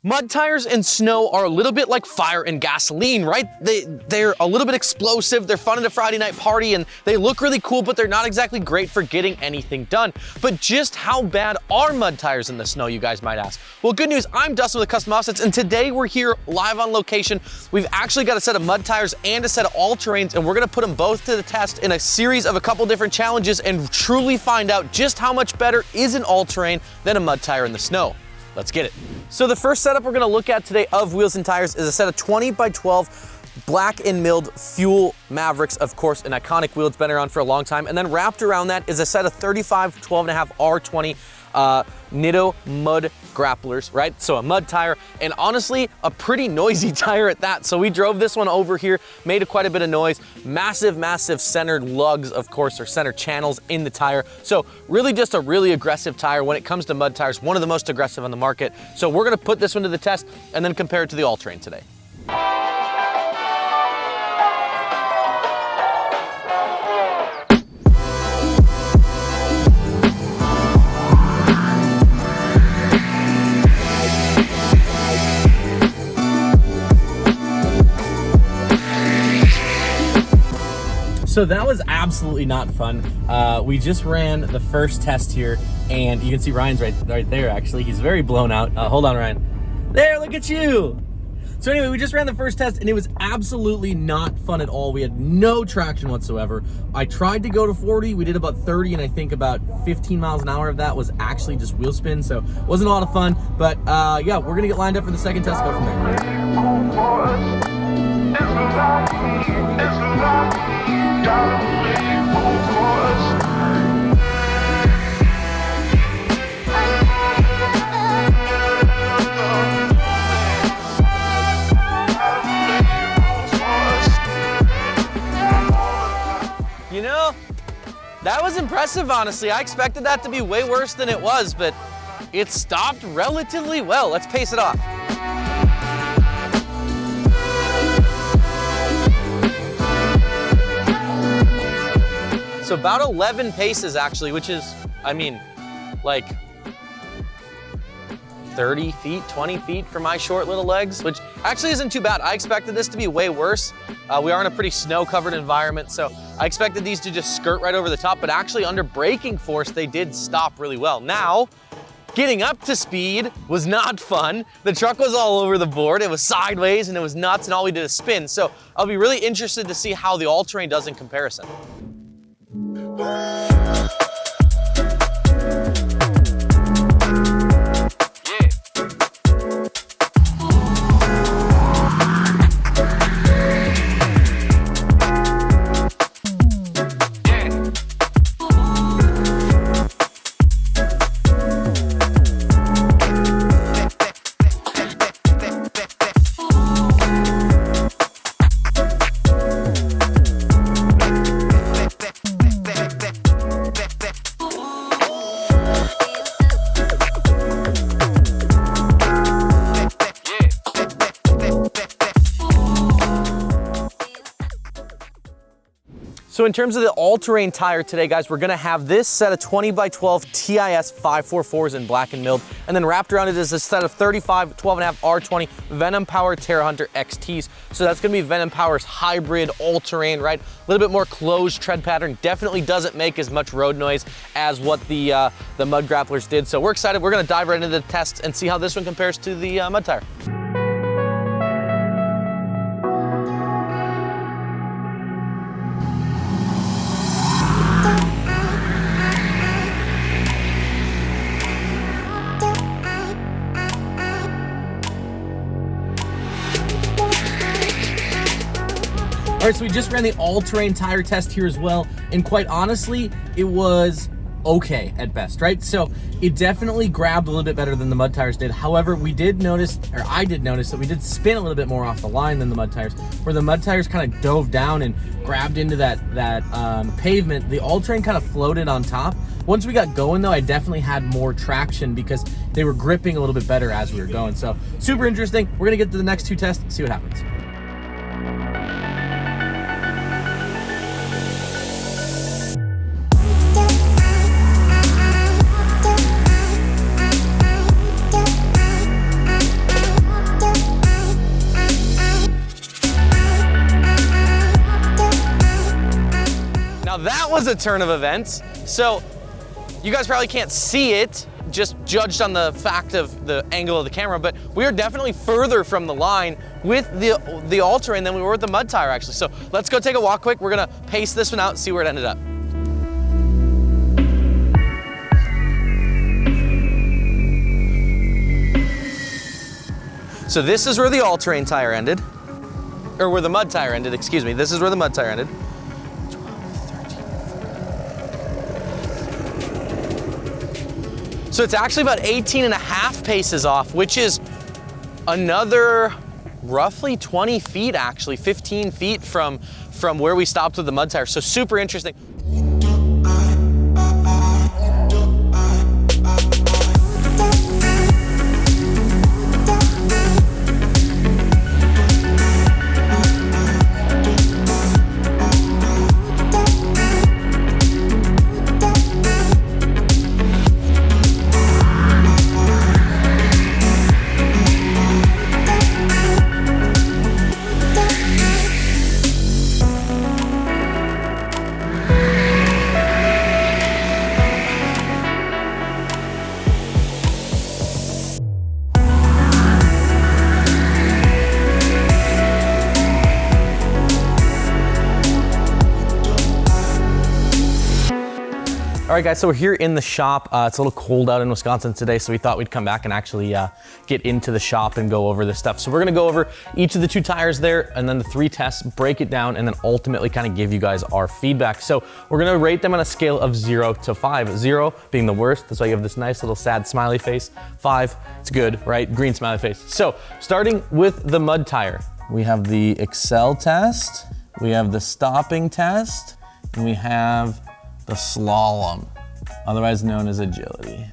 Mud tires and snow are a little bit like fire and gasoline, right? They're a little bit explosive, they're fun at a Friday night party, and they look really cool, but they're not exactly great for getting anything done. But just how bad are mud tires in the snow, you guys might ask? Well, good news, I'm Dustin with Custom Offsets, and today we're here live on location. We've actually got a set of mud tires and a set of all-terrains, and we're gonna put them both to the test in a series of a couple different challenges and truly find out just how much better is an all-terrain than a mud tire in the snow. Let's get it. So the first setup we're gonna look at today of wheels and tires is a set of 20 by 12 black and milled Fuel Mavericks, of course, an iconic wheel. It's been around for a long time. And then wrapped around that is a set of 35 12.5 R20 Nitto Mud Grapplers, right? So a mud tire, and honestly, a pretty noisy tire at that. So we drove this one over here, made quite a bit of noise. Massive centered lugs, of course, or center channels in the tire. So really just a really aggressive tire when it comes to mud tires, one of the most aggressive on the market. So we're gonna put this one to the test and then compare it to the all-terrain today. So that was absolutely not fun. We just ran the first test here, and you can see Ryan's right there, actually. He's very blown out. Hold on, Ryan. There, look at you. So anyway, we just ran the first test, and it was absolutely not fun at all. We had no traction whatsoever. I tried to go to 40. We did about 30, and I think about 15 miles an hour of that was actually just wheel spin, so it wasn't a lot of fun. But yeah, we're gonna get lined up for the second test, go from there. You know, that was impressive, honestly. I expected that to be way worse than it was, but it stopped relatively well. Let's pace it off. So about 11 paces actually, which is, I mean, like 30 feet, 20 feet for my short little legs, which actually isn't too bad. I expected this to be way worse. We are in a pretty snow-covered environment, so I expected these to just skirt right over the top, but actually under braking force, they did stop really well. Now, getting up to speed was not fun. The truck was all over the board. It was sideways and it was nuts, and all we did is spin. So I'll be really interested to see how the all-terrain does in comparison. So in terms of the all-terrain tire today, guys, we're gonna have this set of 20 by 12 TIS 544s in black and milled, and then wrapped around it is a set of 35 12.5 R20 Venom Power Terra Hunter XTs. So that's gonna be Venom Power's hybrid all-terrain, right? A little bit more closed tread pattern. Definitely doesn't make as much road noise as what the Mud Grapplers did. So we're excited. We're gonna dive right into the test and see how this one compares to the mud tire. All right, so we just ran the all-terrain tire test here as well, and quite honestly, it was okay at best, right? So it definitely grabbed a little bit better than the mud tires did. However, we did notice, or I did notice, that we did spin a little bit more off the line than the mud tires, where the mud tires kind of dove down and grabbed into that pavement. The all-terrain kind of floated on top. Once we got going though, I definitely had more traction because they were gripping a little bit better as we were going. So super interesting. We're gonna get to the next two tests and see what happens. that was a turn of events. So you guys probably can't see it, just judged on the fact of the angle of the camera, but we are definitely further from the line with the all-terrain than we were with the mud tire actually. So let's go take a walk quick. We're gonna pace this one out and see where it ended up. So this is where the all-terrain tire ended, or where the mud tire ended, excuse me. This is where the mud tire ended. 12, 13. So it's actually about 18 and a half paces off, which is another roughly 20 feet actually, 15 feet from where we stopped with the mud tire. So super interesting. All right guys, so we're here in the shop. It's a little cold out in Wisconsin today, so we thought we'd come back and actually get into the shop and go over this stuff. So we're gonna go over each of the 2 tires there and then the 3 tests, break it down, and then ultimately kind of give you guys our feedback. So we're gonna rate them on a scale of 0 to 5. 0 being the worst, that's why you have this nice little sad smiley face. 5, it's good, right? Green smiley face. So starting with the mud tire, we have the Excel test, we have the stopping test, and we have the slalom, otherwise known as agility.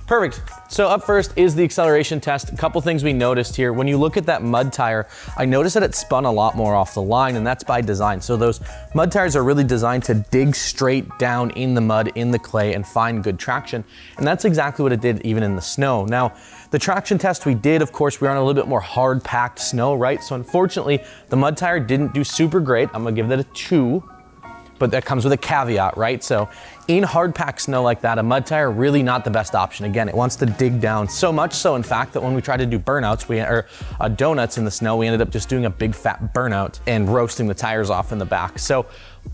Perfect. So up first is the acceleration test. A couple things we noticed here. When you look at that mud tire, I noticed that it spun a lot more off the line, and that's by design. So those mud tires are really designed to dig straight down in the mud, in the clay, and find good traction. And that's exactly what it did even in the snow. Now, the traction test we did, of course, we were on a little bit more hard packed snow, right? So unfortunately, the mud tire didn't do super great. I'm gonna give that a 2. But that comes with a caveat, right? So in hard packed snow like that, a mud tire really not the best option. Again, it wants to dig down so much so, in fact, that when we tried to do burnouts, donuts in the snow, we ended up just doing a big fat burnout and roasting the tires off in the back. So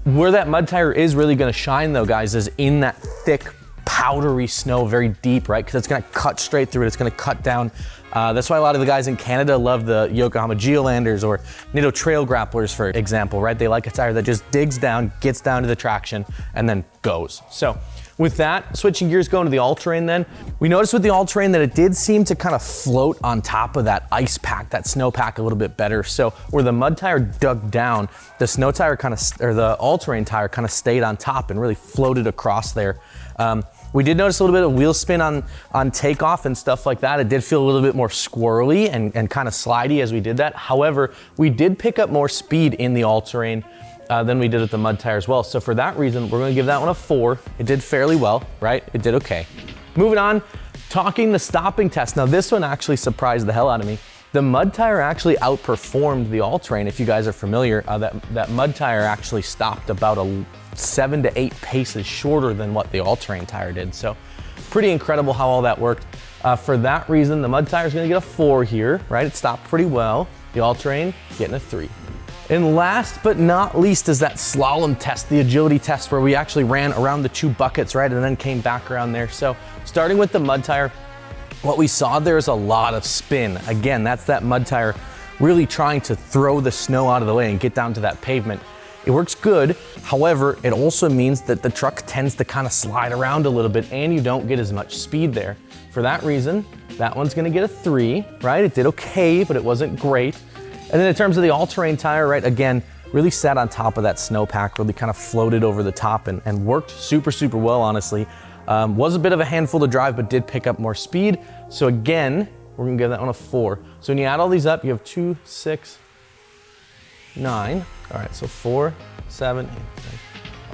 where that mud tire is really gonna shine though, guys, is in that thick, powdery snow, very deep, right? Because it's gonna cut straight through it, it's gonna cut down. That's why a lot of the guys in Canada love the Yokohama Geolanders or Nitto Trail Grapplers, for example, right? They like a tire that just digs down, gets down to the traction, and then goes. So with that, switching gears, going to the all-terrain then, we noticed with the all-terrain that it did seem to kind of float on top of that ice pack, that snow pack a little bit better. So where the mud tire dug down, the snow tire or the all-terrain tire kind of stayed on top and really floated across there. We did notice a little bit of wheel spin on takeoff and stuff like that. It did feel a little bit more squirrely and kind of slidey as we did that. However, we did pick up more speed in the all-terrain than we did at the mud tire as well. So for that reason, we're gonna give that one a 4. It did fairly well, right? It did okay. Moving on, talking the stopping test. Now this one actually surprised the hell out of me. The mud tire actually outperformed the all-terrain. If you guys are familiar, that mud tire actually stopped about 7 to 8 paces shorter than what the all-terrain tire did. So pretty incredible how all that worked. For that reason, the mud tire is gonna get a 4 here, right? It stopped pretty well. The all-terrain getting a 3. And last but not least is that slalom test, the agility test, where we actually ran around the 2 buckets, right? And then came back around there. So starting with the mud tire, what we saw there is a lot of spin. Again, that's that mud tire really trying to throw the snow out of the way and get down to that pavement. It works good. However, it also means that the truck tends to kind of slide around a little bit and you don't get as much speed there. For that reason, that one's gonna get a 3, right? It did okay, but it wasn't great. And then in terms of the all-terrain tire, right, again, really sat on top of that snowpack, really kind of floated over the top and worked super, super well, honestly. Was a bit of a handful to drive, but did pick up more speed. So again, we're gonna give that one a 4. So when you add all these up, you have 2, 6, 9. All right, so 4, 7, 8,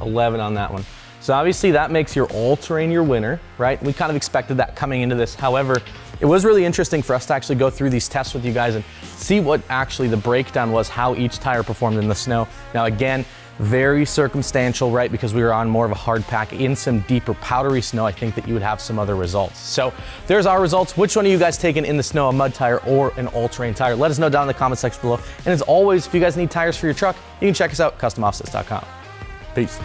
9, 11 on that one. So obviously that makes your all-terrain your winner, right? We kind of expected that coming into this. However, it was really interesting for us to actually go through these tests with you guys and see what actually the breakdown was, how each tire performed in the snow. Now again, very circumstantial, right? Because we were on more of a hard pack in some deeper powdery snow, I think that you would have some other results. So there's our results. Which one are you guys taking in the snow, a mud tire or an all-terrain tire? Let us know down in the comment section below. And as always, if you guys need tires for your truck, you can check us out, customoffsets.com. Peace.